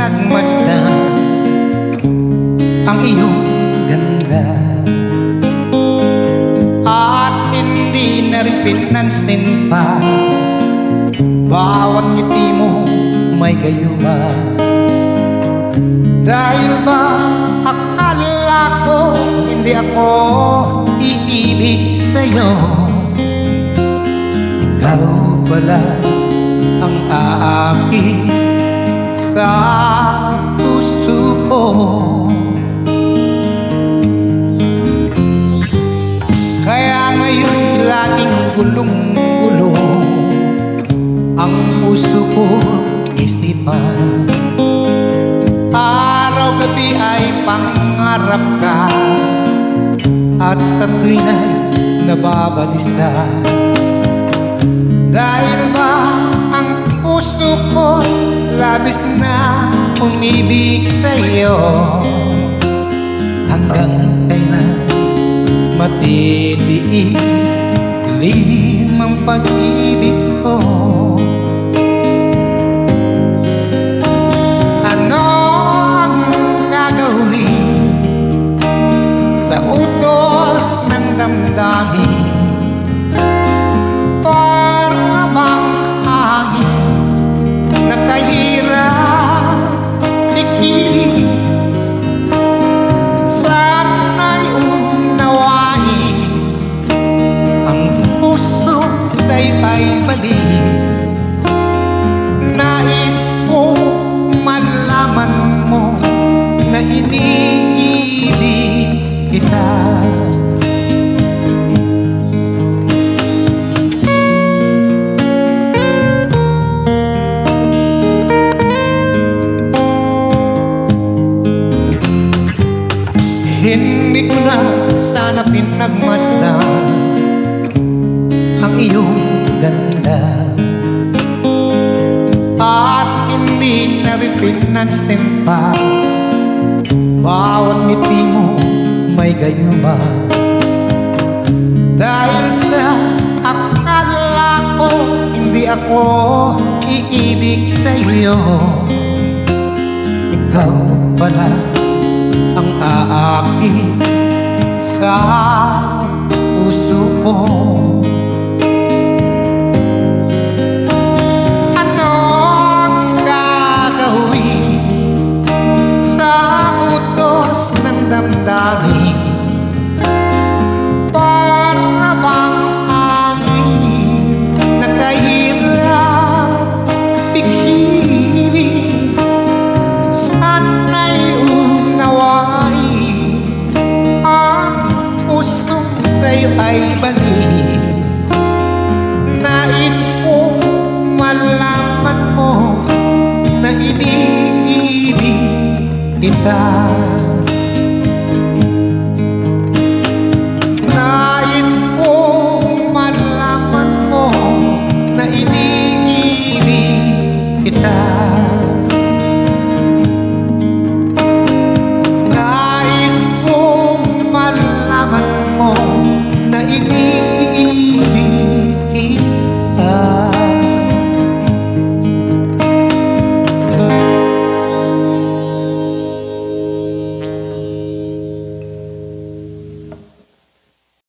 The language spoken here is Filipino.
pinagmasdan ang iyong ganda, at hindi na rin pinansin pa bawat ngiti mo may gayuma. Dahil ba akala ko hindi ako iibig sa'yo, ikaw pala ang aakit sa puso ko. Kaya ngayon laging gulong-gulong ang puso ko isipan. Araw-gabi ay pangarap ka, at sa tuwin ay nababalisa. Dahil ba ang puso ko labis na umibig sa'yo, hanggang kailan matitiis limang pag-ibig ko? Ano ang gagawin sa utos ng damdamin? Para bang hangin na kahirap ikilig, sana'y unawain ang puso sa'yo ay balik. Nais ko malaman mo na iniibig kita. Hindi ko na sana pinagmasdan ang iyong ganda, at hindi na rin pinansin pa bawat ngiti mo may gayuma. Dahil sa akala ko hindi ako iibig sa'yo, ikaw pala ang aakit sa puso ko. Ano ang gagawin sa utos ng damdamin? Para bang hangin na kahirap pigiling, sana'y unawain ang puso sa'yo ay balik. Nais ko malaman mo na iniibig kita. Nais ko malaman mo na iniibig kita.